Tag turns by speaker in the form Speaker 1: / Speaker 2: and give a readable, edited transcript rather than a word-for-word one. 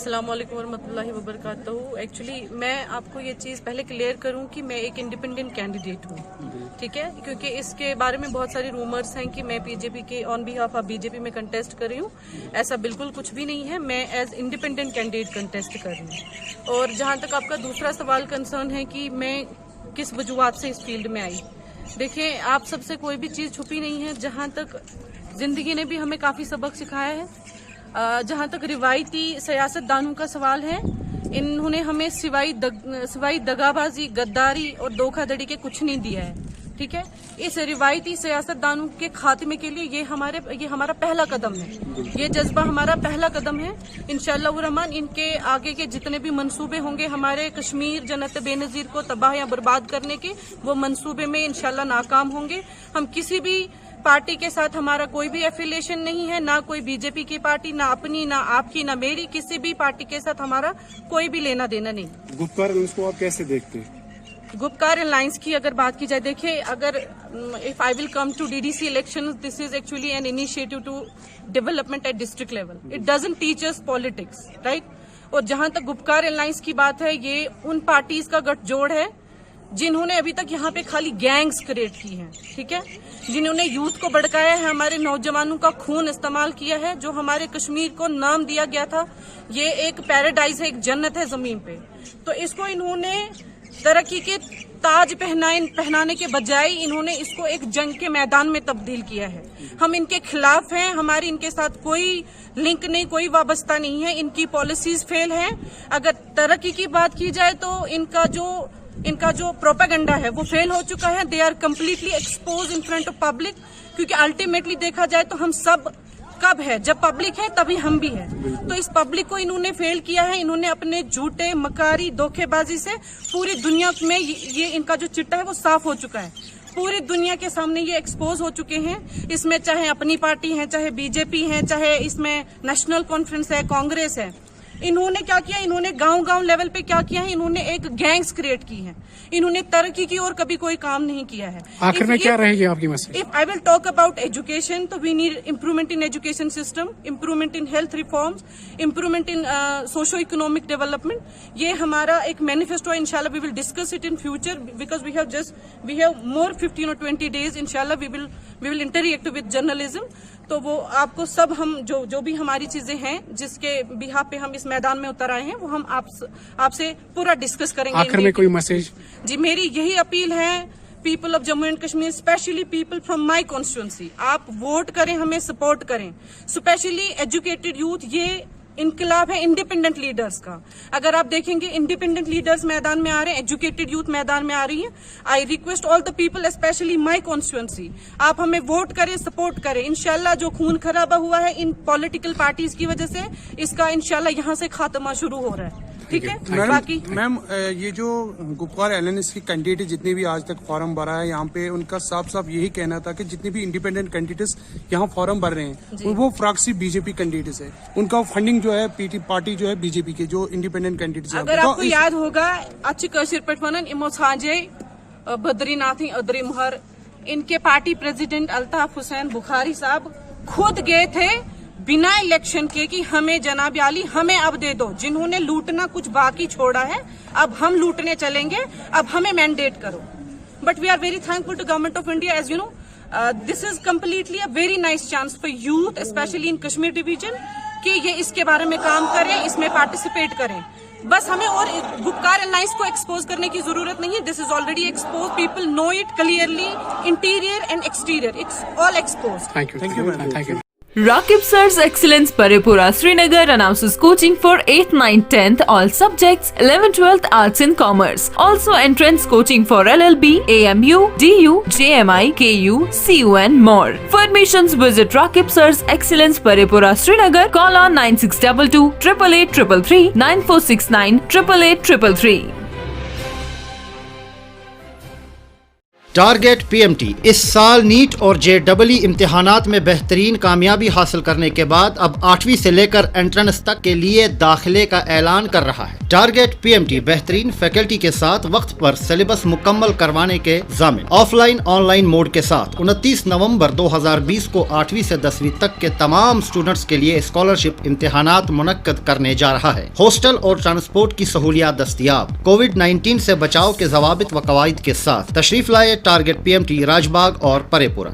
Speaker 1: अस्सलाम वालेकुम वरहमतुल्लाहि वबरकातुहू। एक्चुअली मैं आपको ये चीज़ पहले क्लियर करूं कि मैं एक इंडिपेंडेंट कैंडिडेट हूं, ठीक है, क्योंकि इसके बारे में बहुत सारे रूमर्स हैं कि मैं बीजेपी के ऑन बिहाफ ऑफ बीजेपी में कंटेस्ट कर रही हूं। ऐसा बिल्कुल कुछ भी नहीं है, मैं एज इंडिपेंडेंट कैंडिडेट कंटेस्ट कर रही हूं। और जहां तक आपका दूसरा सवाल कंसर्न है कि मैं किस वजूहत से इस फील्ड में आई, देखिए आप सबसे कोई भी चीज़ छुपी नहीं है। जहां तक जिंदगी ने भी हमें काफ़ी सबक सिखाया है, जहां तक रिवायती सियासतदानों का सवाल है, इन्होंने हमें सिवाय दगाबाजी, गद्दारी और धोखाधड़ी के कुछ नहीं दिया है, ठीक है। इस रिवायती सियासतदानों के खात्मे के लिए ये हमारा पहला कदम है, ये जज्बा हमारा पहला कदम है। इंशाअल्लाह रहमान इनके आगे के जितने भी मंसूबे होंगे हमारे कश्मीर जन्नत बेनजीर को तबाह या बर्बाद करने के, वो मंसूबे में इंशाअल्लाह नाकाम होंगे। हम किसी भी पार्टी के साथ हमारा कोई भी एफिलिएशन नहीं है, ना कोई बीजेपी की पार्टी, ना अपनी, ना आपकी, ना मेरी, किसी भी पार्टी के साथ हमारा कोई भी लेना देना नहीं।
Speaker 2: गुप्कार को आप कैसे देखते हैं?
Speaker 1: गुप्कार अलायंस की अगर बात की जाए, देखिए अगर if I will come to DDC election, this is actually an initiative to development at district level, it doesn't teach us politics, right. और जहां तक गुप्कार अलायंस की बात है, ये उन पार्टीज का गठजोड़ है जिन्होंने अभी तक यहाँ पे खाली गैंग्स क्रिएट की हैं, ठीक है, जिन्होंने यूथ को भड़काया है, हमारे नौजवानों का खून इस्तेमाल किया है। जो हमारे कश्मीर को नाम दिया गया था, ये एक पैराडाइज है, एक जन्नत है जमीन पे, तो इसको इन्होंने तरक्की के ताज पहनाने के बजाय इन्होंने इसको एक जंग के मैदान में तब्दील किया है। हम इनके खिलाफ हैं, हमारी इनके साथ कोई लिंक नहीं, कोई वाबस्ता नहीं है, इनकी पॉलिसीज फेल हैं। अगर तरक्की की बात की जाए तो इनका जो प्रोपेगेंडा है वो फेल हो चुका है। They are completely expose in front of public, क्योंकि अल्टीमेटली देखा जाए तो हम सब कब है, जब पब्लिक है तभी हम भी हैं। तो इस पब्लिक को इन्होंने फेल किया है, इन्होंने अपने झूठे मकारी धोखेबाजी से पूरी दुनिया में ये इनका जो चिट्टा है वो साफ हो चुका है, पूरी दुनिया के सामने ये एक्सपोज हो चुके हैं। इसमें चाहे अपनी पार्टी है, चाहे बीजेपी है, चाहे इसमें नेशनल कॉन्फ्रेंस है, कांग्रेस है, इन्होंने क्या किया, इन्होंने गांव लेवल पे क्या किया है, इन्होंने एक गैंग्स क्रिएट की है, इन्होंने तरक्की की और कभी कोई काम नहीं किया है।
Speaker 2: आखिर में क्या रहेगी आपकी message?
Speaker 1: If I will talk about education, तो we need improvement in education system, improvement in health reforms, improvement in socio economic development. ये हमारा एक मैनिफेस्टो है, इंशाल्लाह we will discuss it in future, because we have more 15 or 20 days, इंशाल्लाह we will interact with journalism. तो वो आपको सब हम जो भी हमारी चीजें हैं जिसके बिहाफ पे हम इस मैदान में उतर आए हैं, वो हम आपसे पूरा डिस्कस करेंगे।
Speaker 2: आखिर में कोई मैसेज?
Speaker 1: जी, मेरी यही अपील है, people of Jammu and Kashmir, specially people from my constituency, आप वोट करें, हमें सपोर्ट करें, स्पेशली एजुकेटेड यूथ। ये इनकलाब है इंडिपेंडेंट लीडर्स का। अगर आप देखेंगे इंडिपेंडेंट लीडर्स मैदान में आ रहे हैं, एजुकेटेड यूथ मैदान में आ रही है। I request all the people, specially my constituency, आप हमें वोट करें, सपोर्ट करें। इंशाल्लाह जो खून खराबा हुआ है इन पॉलिटिकल पार्टीज की वजह से, इसका इंशाल्लाह यहाँ से खात्मा शुरू हो रहा है, ठीक है। बाकी
Speaker 3: मैम, ये जो गुप्कार एलएनएस की कैंडिडेट जितने भी आज तक फॉर्म भरा है, यहाँ पे उनका साफ यही कहना था कि जितने भी इंडिपेंडेंट कैंडिडेट्स यहाँ फॉर्म भर रहे हैं वो फ्रॉक्सी बीजेपी कैंडिडेट्स है, उनका फंडिंग जो है पार्टी जो है बीजेपी के जो इंडिपेंडेंट कैंडिडेट्स।
Speaker 1: अगर आपको याद होगा, अच्छी कशिर पे वनन इमो छाजे बद्रीनाथ अदरी मुहर, इनके पार्टी प्रेसिडेंट अल्ताफ हुसैन बुखारी साहब खुद गए थे बिना इलेक्शन के कि हमें जनाब आली हमें अब दे दो, जिन्होंने लूटना कुछ बाकी छोड़ा है, अब हम लूटने चलेंगे, अब हमें मैंडेट करो। But we are very thankful to government of India, as you know this is completely a very nice chance for youth, specially in Kashmir division, कि ये इसके बारे में काम करें, इसमें पार्टिसिपेट करें। बस हमें और गुप्कार अलायंस को एक्सपोज करने की जरूरत नहीं है, this is already expose, people know it clearly, interior and exterior, it's all expose.
Speaker 2: Thank you.
Speaker 4: Rakib Sir's Excellence Paripura Srinagar announces coaching for 8th, 9th, 10th all subjects, 11th, 12th Arts and Commerce. Also entrance coaching for LLB, AMU, DU, JMI, KU, CU and more. For admissions visit Rakib Sir's Excellence Paripura Srinagar. Call on 9622 888 333 9469 888 333.
Speaker 5: Target PMT اس سال net اور JEE امتحانات میں بہترین کامیابی حاصل کرنے کے بعد اب 8ویں سے لے کر انٹرنس تک کے لیے داخلے کا اعلان کر رہا ہے۔ ٹارگیٹ PMT بہترین فیکلٹی کے ساتھ وقت پر سلیبس مکمل کروانے کے ضامن، offline online mode کے ساتھ 29 نومبر 2020 کو 8ویں سے 10ویں تک کے تمام سٹوڈنٹس کے لیے اسکالرشپ امتحانات منعقد کرنے جا رہا ہے۔ ہاسٹل اور ٹرانسپورٹ کی سہولیات دستیاب، کووڈ-19 سے بچاؤ کے ضوابط و قواعد کے ساتھ۔ تشریف لائے ٹارگیٹ PMT راج باغ اور پرے پورہ۔